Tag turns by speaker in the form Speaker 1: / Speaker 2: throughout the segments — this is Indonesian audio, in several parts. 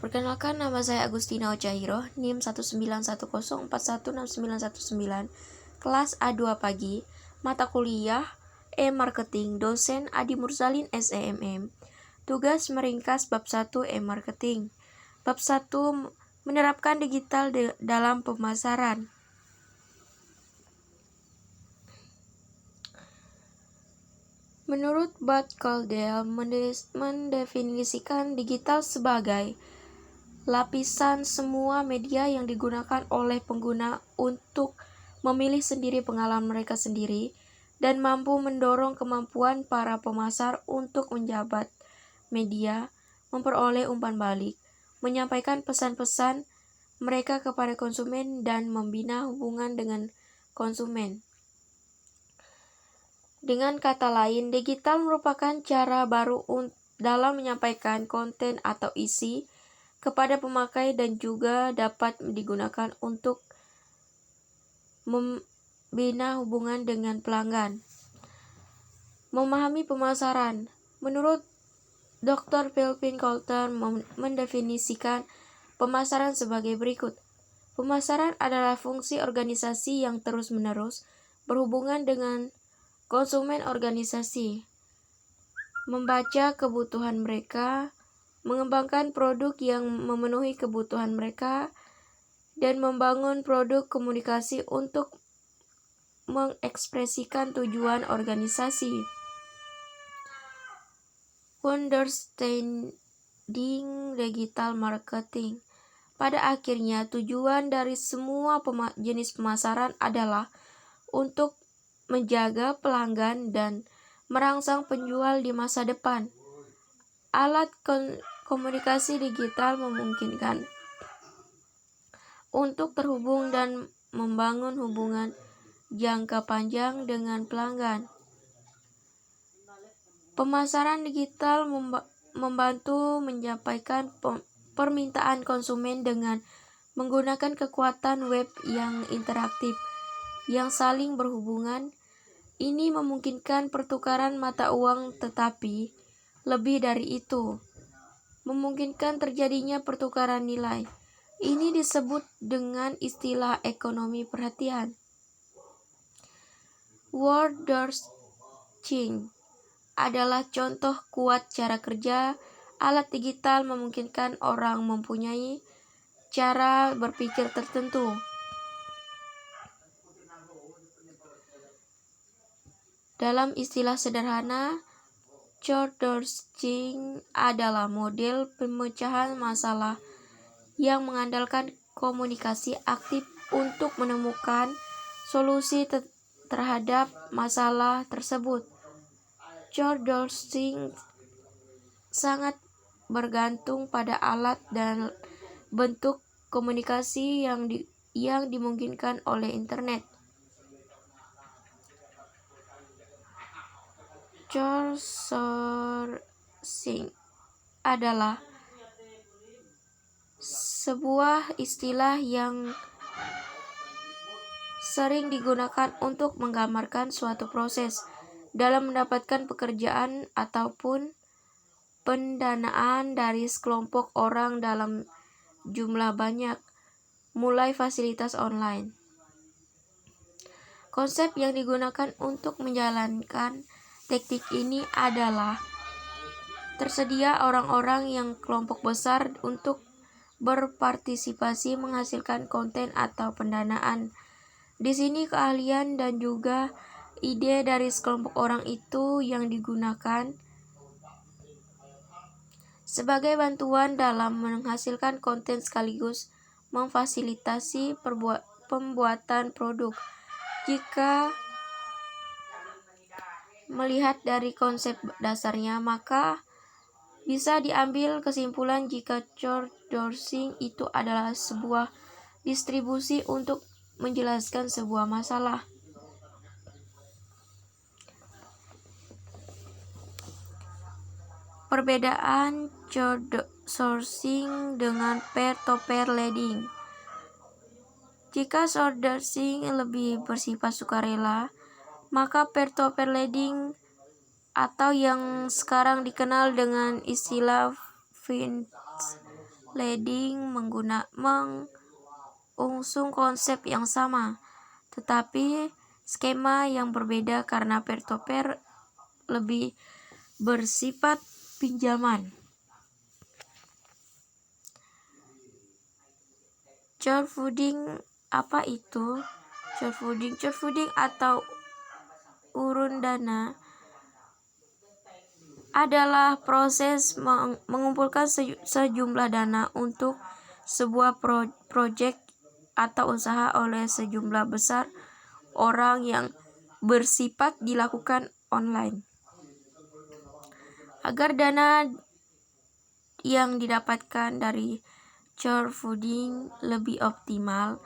Speaker 1: Perkenalkan, nama saya Agustina Ocahiroh, NIM 19104169919, kelas A2 pagi, mata kuliah E-Marketing, dosen Adi Murzalin SEMM. Tugas meringkas bab 1 E-Marketing. Bab 1, menerapkan digital dalam pemasaran. Menurut Bud Caldwell, mendefinisikan digital sebagai lapisan semua media yang digunakan oleh pengguna untuk memilih sendiri pengalaman mereka sendiri dan mampu mendorong kemampuan para pemasar untuk menjabat media, memperoleh umpan balik, menyampaikan pesan-pesan mereka kepada konsumen, dan membina hubungan dengan konsumen. Dengan kata lain, digital merupakan cara baru dalam menyampaikan konten atau isi kepada pemakai dan juga dapat digunakan untuk membina hubungan dengan pelanggan. Memahami pemasaran. Menurut Dr. Philip Coulter mendefinisikan pemasaran sebagai berikut. Pemasaran adalah fungsi organisasi yang terus-menerus berhubungan dengan konsumen organisasi, membaca kebutuhan mereka, mengembangkan produk yang memenuhi kebutuhan mereka, dan membangun produk komunikasi untuk mengekspresikan tujuan organisasi. Understanding digital marketing. Pada akhirnya, tujuan dari semua jenis pemasaran adalah untuk menjaga pelanggan dan merangsang penjual di masa depan. Alat komunikasi digital memungkinkan untuk terhubung dan membangun hubungan jangka panjang dengan pelanggan. Pemasaran digital membantu menyampaikan permintaan konsumen dengan menggunakan kekuatan web yang interaktif, yang saling berhubungan. Ini memungkinkan pertukaran mata uang, tetapi lebih dari itu, memungkinkan terjadinya pertukaran nilai. Ini disebut dengan istilah ekonomi perhatian. Wordsearching adalah contoh kuat cara kerja. Alat digital memungkinkan orang mempunyai cara berpikir tertentu. Dalam istilah sederhana, wordsearching adalah model pemecahan masalah yang mengandalkan komunikasi aktif untuk menemukan solusi terhadap masalah tersebut. Wordsearching sangat bergantung pada alat dan bentuk komunikasi yang dimungkinkan oleh internet. Wordsearching adalah sebuah istilah yang sering digunakan untuk menggambarkan suatu proses dalam mendapatkan pekerjaan ataupun pendanaan dari sekelompok orang dalam jumlah banyak, mulai fasilitas online. Konsep yang digunakan untuk menjalankan teknik ini adalah tersedia orang-orang yang kelompok besar untuk berpartisipasi menghasilkan konten atau pendanaan. Di sini keahlian dan juga ide dari sekelompok orang itu yang digunakan sebagai bantuan dalam menghasilkan konten sekaligus memfasilitasi pembuatan produk. Jika melihat dari konsep dasarnya, maka bisa diambil kesimpulan jika wordsearching itu adalah sebuah distribusi untuk menjelaskan sebuah masalah. Perbedaan wordsearching dengan peer-to-peer lending. Jika wordsearching lebih bersifat sukarela, maka peer-to-peer lending atau yang sekarang dikenal dengan istilah lending mengusung konsep yang sama, tetapi skema yang berbeda karena peer-to-peer lebih bersifat pinjaman. Crowdfunding apa itu? Crowdfunding atau urun dana adalah proses mengumpulkan sejumlah dana untuk sebuah proyek atau usaha oleh sejumlah besar orang yang bersifat dilakukan online. Agar dana yang didapatkan dari crowdfunding lebih optimal,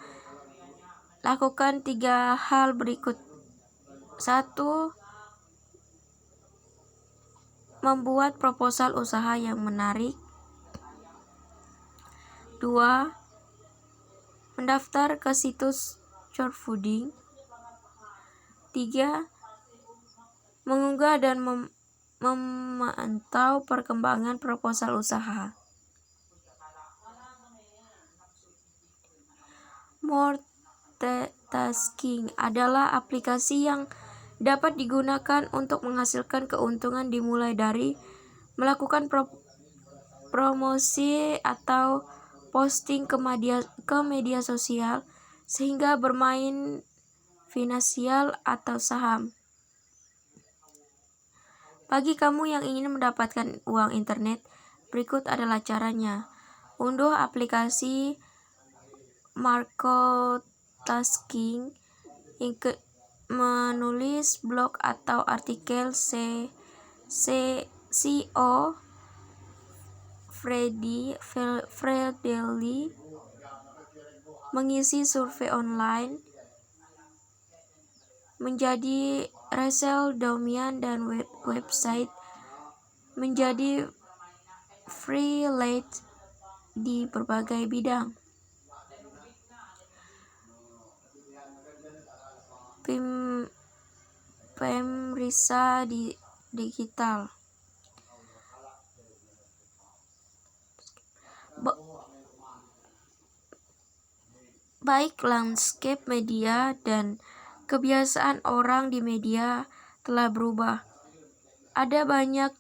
Speaker 1: lakukan 3 hal berikut. 1. Membuat proposal usaha yang menarik. 2. Mendaftar ke situs crowdfunding. 3. Mengunggah dan memantau perkembangan proposal usaha. Multitasking adalah aplikasi yang dapat digunakan untuk menghasilkan keuntungan dimulai dari melakukan promosi atau posting ke media sosial sehingga bermain finansial atau saham. Bagi kamu yang ingin mendapatkan uang internet, berikut adalah caranya. Unduh aplikasi Marketasking, menulis blog atau artikel SEO friendly, mengisi survei online, menjadi resell domain dan website, menjadi freelance di berbagai bidang. Pemeriksa digital. Baik landscape media dan kebiasaan orang di media telah berubah. Ada banyak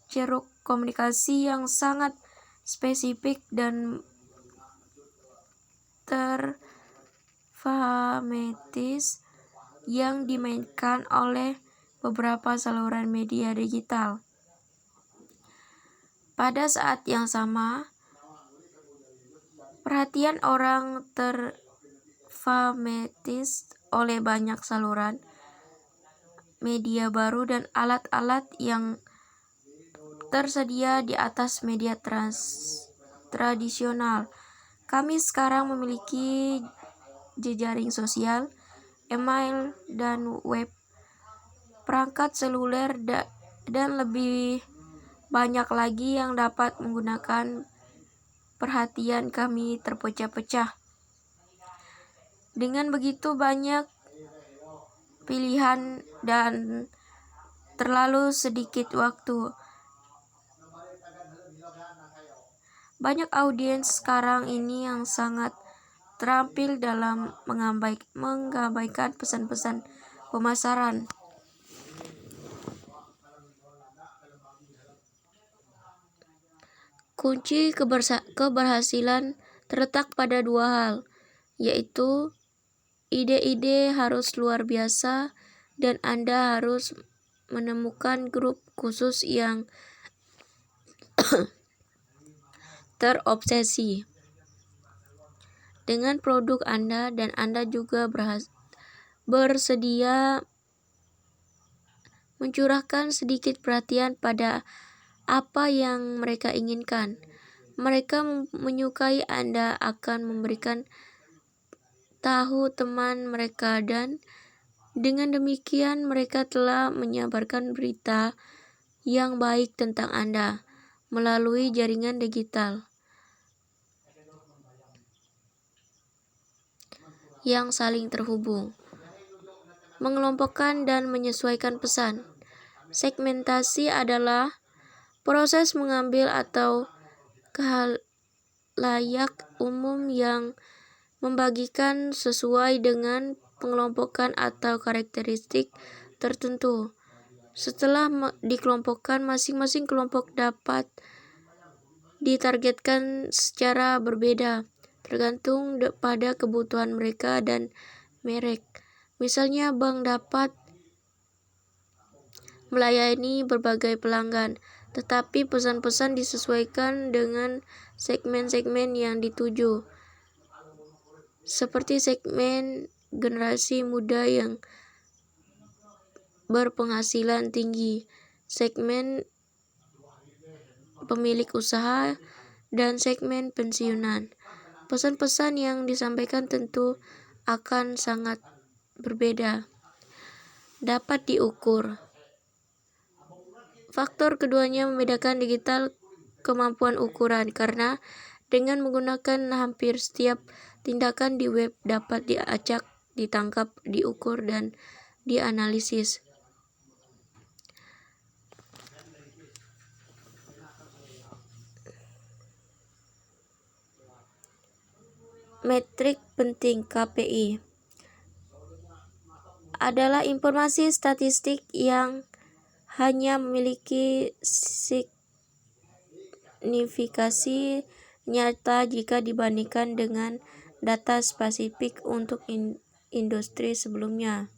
Speaker 1: ceruk komunikasi yang sangat spesifik dan terfahamatis yang dimainkan oleh beberapa saluran media digital. Pada saat yang sama, perhatian orang terfahamatis oleh banyak saluran media baru dan alat-alat yang tersedia di atas media tradisional. Kami sekarang memiliki jejaring sosial, email, dan web, perangkat seluler, dan lebih banyak lagi yang dapat menggunakan perhatian kami terpecah-pecah. Dengan begitu banyak pilihan dan terlalu sedikit waktu, banyak audiens sekarang ini yang sangat terampil dalam mengabaikan pesan-pesan pemasaran. Kunci keberhasilan terletak pada 2 hal, yaitu ide-ide harus luar biasa dan Anda harus menemukan grup khusus yang terobsesi dengan produk Anda, dan Anda juga bersedia mencurahkan sedikit perhatian pada apa yang mereka inginkan. Mereka menyukai Anda akan memberikan tahu teman mereka, dan dengan demikian mereka telah menyebarkan berita yang baik tentang Anda melalui jaringan digital yang saling terhubung. Mengelompokkan dan menyesuaikan pesan. Segmentasi adalah proses mengambil atau layak umum yang membagikan sesuai dengan pengelompokan atau karakteristik tertentu. Setelah dikelompokkan, masing-masing kelompok dapat ditargetkan secara berbeda, tergantung pada kebutuhan mereka dan merek. Misalnya, bank dapat melayani berbagai pelanggan, tetapi pesan-pesan disesuaikan dengan segmen-segmen yang dituju, seperti segmen generasi muda yang berpenghasilan tinggi, segmen pemilik usaha, dan segmen pensiunan. Pesan-pesan yang disampaikan tentu akan sangat berbeda. Dapat diukur. Faktor keduanya membedakan digital kemampuan ukuran, karena dengan menggunakan hampir setiap tindakan di web dapat diacak, ditangkap, diukur, dan dianalisis. Metrik penting KPI adalah informasi statistik yang hanya memiliki signifikasi nyata jika dibandingkan dengan data spesifik untuk industri sebelumnya.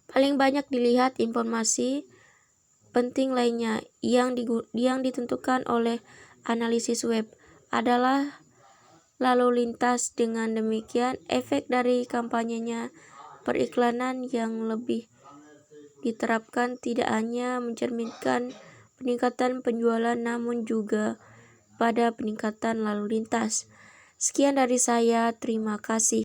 Speaker 1: Paling banyak dilihat informasi penting lainnya yang ditentukan oleh analisis web adalah lalu lintas. Dengan demikian, efek dari kampanyenya periklanan yang lebih diterapkan tidak hanya mencerminkan peningkatan penjualan, namun juga pada peningkatan lalu lintas. Sekian dari saya, terima kasih.